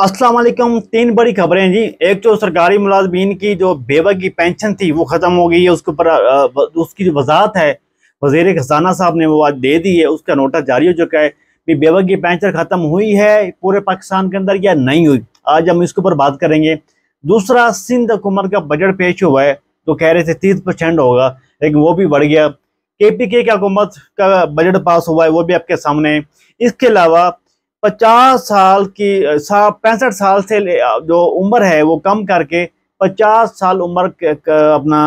अस्सलाम वालेकुम। तीन बड़ी खबरें जी। एक तो सरकारी मुलाजमीन की जो बेवा की पेंशन थी वो ख़त्म हो गई है। उसके ऊपर उसकी जो वजाहत है वज़ीर खजाना साहब ने वो आज दे दी है। उसका नोटिस जारी हो चुका है कि बेवा की पेंशन ख़त्म हुई है पूरे पाकिस्तान के अंदर या नहीं हुई। आज हम इसके ऊपर बात करेंगे। दूसरा, सिंध हुकूमत का बजट पेश हुआ है तो कह रहे थे 30% होगा, लेकिन वो भी बढ़ गया। KPK की हुकूमत का बजट पास हुआ है, वो भी आपके सामने है। इसके अलावा 50 साल की 65 साल से जो उम्र है वो कम करके 50 साल उम्र अपना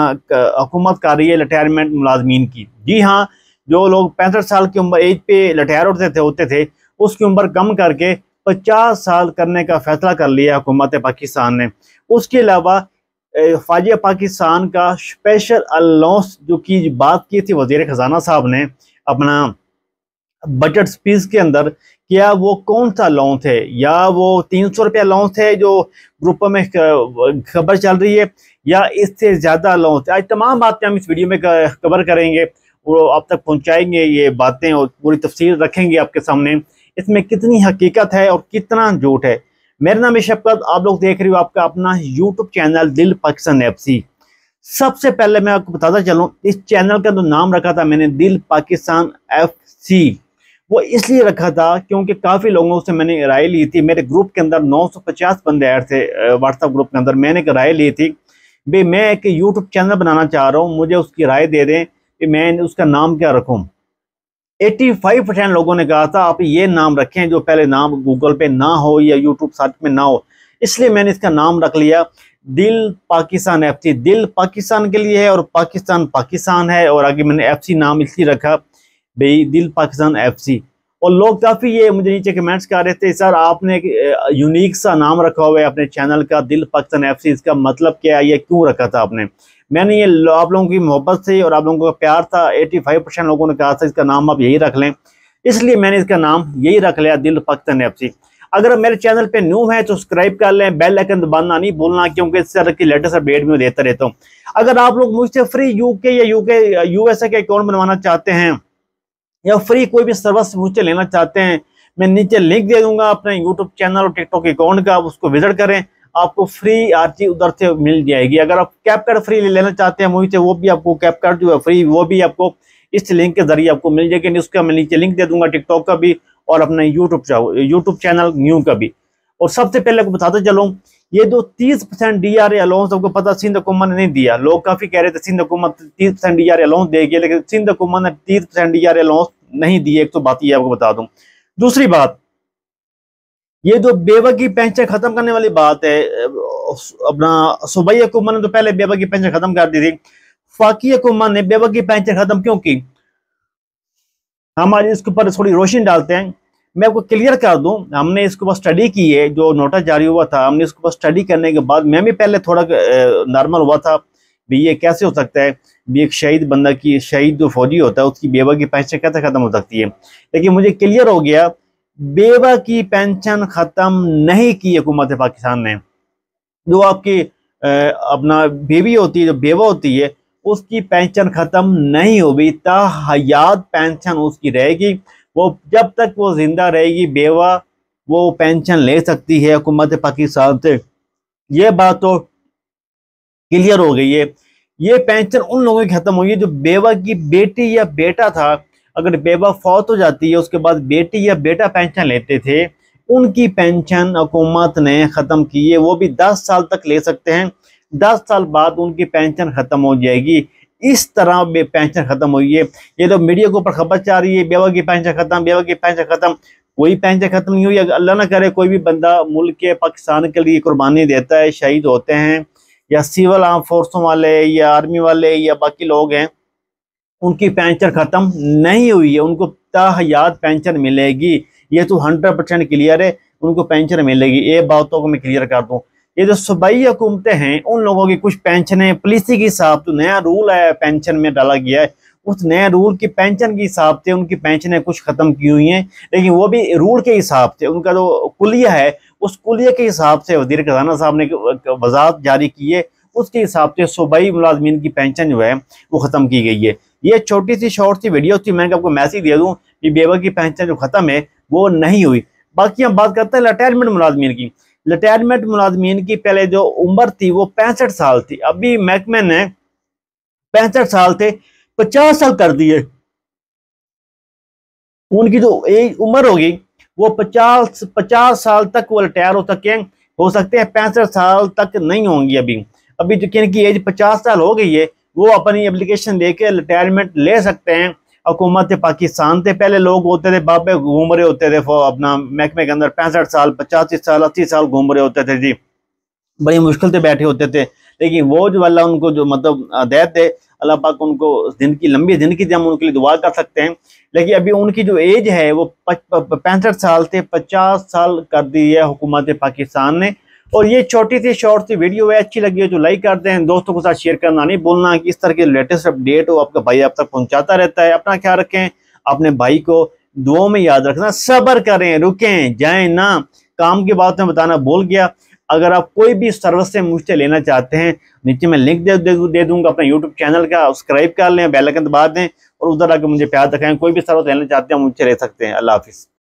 हुकूमत कर रही है रिटायरमेंट मुलाजमीन की। जी हाँ, जो लोग 65 साल की उम्र एज पे रिटायर होते थे उसकी उम्र कम करके 50 साल करने का फैसला कर लिया हुकूमत पाकिस्तान ने। उसके अलावा फ़ौज पाकिस्तान का स्पेशल अलाउंस जो की बात की थी वज़ीर खजाना साहब ने अपना बजट स्पीच के अंदर, क्या वो कौन सा अलाउंस है? या वो 300 रुपये अलाउंस है जो ग्रुपों में खबर चल रही है, या इससे ज़्यादा अलाउंस है? आज तमाम बातें हम इस वीडियो में कवर करेंगे और आप तक पहुंचाएंगे ये बातें और पूरी तफसील रखेंगे आपके सामने। इसमें कितनी हकीकत है और कितना झूठ है। मेरा नाम है शफकत, आप लोग देख रहे हो आपका अपना यूट्यूब चैनल दिल पाकिस्तान FC। सबसे पहले मैं आपको बताता चलूँ, इस चैनल का जो नाम रखा था मैंने दिल पाकिस्तान FC, वो इसलिए रखा था क्योंकि काफ़ी लोगों से मैंने राय ली थी। मेरे ग्रुप के अंदर 950 बंदे ऐड थे व्हाट्सएप ग्रुप के अंदर। मैंने एक राय ली थी भाई मैं एक यूट्यूब चैनल बनाना चाह रहा हूँ, मुझे उसकी राय दे दें कि मैं उसका नाम क्या रखूँ। 85% लोगों ने कहा था आप ये नाम रखें जो पहले नाम गूगल पे ना हो या यूट्यूब सर्च में ना हो। इसलिए मैंने इसका नाम रख लिया दिल पाकिस्तान FC। दिल पाकिस्तान के लिए है और पाकिस्तान पाकिस्तान है, और आगे मैंने FC नाम इसलिए रखा भाई दिल पाकिस्तान FC। और लोग काफ़ी ये मुझे नीचे कमेंट्स कर रहे थे, सर आपने एक यूनिक सा नाम रखा हुआ है अपने चैनल का दिल पाकिस्तान FC, इसका मतलब क्या है, ये क्यों रखा था आपने? मैंने ये आप लोगों की मोहब्बत से और आप लोगों का प्यार था, 85% लोगों ने कहा था इसका नाम आप यही रख लें, इसलिए मैंने इसका नाम यही रख लिया दिल पाकिस्तान FC। अगर मेरे चैनल पे न्यू है तो सब्सक्राइब कर लें, बेल आइकन दबाना नहीं भूलना, क्योंकि इस तरह की लेटेस्ट अपडेट में देता रहता हूँ। अगर आप लोग मुझसे फ्री UK या USA के अकाउंट बनवाना चाहते हैं या फ्री कोई भी सर्विस मुझसे लेना चाहते हैं, मैं नीचे लिंक दे दूंगा अपने यूट्यूब चैनल और टिकटॉक अकाउंट का, उसको विजिट करें, आपको फ्री हर चीज उधर से मिल जाएगी। अगर आप कैपकट फ्री लेना चाहते हैं मुझसे, वो भी आपको कैपकट जो है फ्री, वो भी आपको इस लिंक के जरिए आपको मिल जाएगी। उसका मैं नीचे लिंक दे दूंगा टिकटॉक का भी और अपना यूट्यूब चैनल न्यू का भी। और सबसे पहले आपको बताते चलूँ, ये जो 30% DRA अलाउंस आपको पता सिंध हुकूमत ने नहीं दिया। लोग काफी कह रहे थे सिंध हुकूमत 30% DRA अलाउंस देगी, लेकिन सिंध हुकूमत ने 30% DRA अलाउंस नहीं दिए। एक तो बात ये आपको बता दूं। दूसरी बात, ये जो बेवा की पेंशन खत्म करने वाली बात है, अपना सूबाई हुकूमत ने तो पहले बेवा की पेंशन खत्म कर दी थी, फाकी हुकूमत ने बेवा की पेंशन खत्म क्यों की? हम आज इसके ऊपर थोड़ी रोशनी डालते हैं। मैं आपको क्लियर कर दूं, हमने इसके ऊपर स्टडी की है, जो नोटिस जारी हुआ था हमने इसके ऊपर स्टडी करने के बाद मैं भी पहले थोड़ा नॉर्मल हुआ था भी ये कैसे हो सकता है भी एक शहीद बंदा की, शहीद जो फौजी होता है उसकी बेवा की पेंशन कैसे खत्म हो सकती है। लेकिन मुझे क्लियर हो गया बेवा की पेंशन खत्म नहीं की हुकूमत पाकिस्तान ने। जो आपकी अपना बेबी होती है, जो बेवा होती है, उसकी पेंशन खत्म नहीं होगी, ताहयात पेंशन उसकी रहेगी। वो जब तक वो जिंदा रहेगी बेवा, वो पेंशन ले सकती है हुकूमत पाकिस्तान से। ये बात तो क्लियर हो गई है। ये पेंशन उन लोगों की खत्म हुई है जो बेवा की बेटी या बेटा था। अगर बेवा फौत हो जाती है उसके बाद बेटी या बेटा पेंशन लेते थे, उनकी पेंशन हुकूमत ने खत्म की है। वो भी 10 साल तक ले सकते हैं, 10 साल बाद उनकी पेंशन खत्म हो जाएगी। इस तरह पेंशन खत्म हुई है। ये तो मीडिया के ऊपर खबर चल रही है बेवा की पेंशन खत्म, बेवा की पेंशन खत्म। कोई पेंशन खत्म नहीं हुई। अल्लाह ना करे कोई भी बंदा मुल्क के पाकिस्तान के लिए कुर्बानी देता है, शहीद होते हैं, या सिविल आर्म फोर्सों वाले या आर्मी वाले या बाकी लोग हैं, उनकी पेंशन खत्म नहीं हुई है, उनको ताहयात पेंशन मिलेगी। ये तो 100% क्लियर है, उनको पेंशन मिलेगी। ये बातों को मैं क्लियर कर दूं। ये जो सूबाई हुकूमतें हैं उन लोगों की कुछ पेंशनें पॉलिसी के हिसाब से, नया रूल है पेंशन में डाला गया है, उस नए रूल की पेंशन के हिसाब से उनकी पेंशनें कुछ खत्म की हुई हैं, लेकिन वो भी रूल के हिसाब से। उनका जो कुलिया है उस कुलिया के हिसाब से वज़ीर खजाना साहब ने वजाहत जारी की है, उसके हिसाब से सूबाई मुलाजमीन की पेंशन जो है वो खत्म की गई है। ये छोटी सी शॉर्ट सी वीडियो थी, मैंने आपको मैसेज दे दूं कि बेवा की पेंशन जो खत्म है वो नहीं हुई। बाकी हम बात करते हैं रिटायरमेंट मुलाजमीन की। रिटायरमेंट मुलाजमीन की पहले जो उम्र थी वो 65 साल थी, अभी महकमे ने 65 साल थे 50 साल कर दिए। उनकी जो एज उम्र होगी वो 50 साल तक वो रिटायर हो सकते हैं, 65 साल तक नहीं होंगी। अभी अभी जो जिनकी एज 50 साल हो गई है वो अपनी एप्लीकेशन लेके रिटायरमेंट ले सकते हैं। हुकूमत पाकिस्तान से पहले लोग होते थे, बाबे घूम रहे होते थे अपना महकमे के अंदर 65 साल 85 साल 80 साल घूम रहे होते थे जी, बड़ी मुश्किल से बैठे होते थे। लेकिन वो जो अल्लाह उनको जो मतलब देते, अल्लाह पाक उनको जिंदगी लंबी जिंदगी हम उनके लिए दुआ कर सकते हैं। लेकिन अभी उनकी जो एज है वो 65 साल से 50 साल कर दी है हुकूमत पाकिस्तान ने। और ये छोटी सी शॉर्ट सी वीडियो है, अच्छी लगी है जो लाइक करते हैं, दोस्तों के साथ शेयर करना नहीं भूलना कि इस तरह के लेटेस्ट अपडेट हो आपका भाई आप तक पहुंचाता रहता है। अपना ख्याल रखें, अपने भाई को दुआओं में याद रखना, सब्र करें, रुकें जाएं ना। काम की बात में बताना भूल गया, अगर आप कोई भी सर्विस से मुझसे लेना चाहते हैं नीचे मैं लिंक दे दूंगा अपना यूट्यूब चैनल का, सब्सक्राइब कर लें, बेल आइकन दबा दें और उधर आकर मुझे प्यार दिखाएं। कोई भी सर्विस लेना चाहते हैं मुझसे ले सकते हैं। अल्लाह हाफिज़।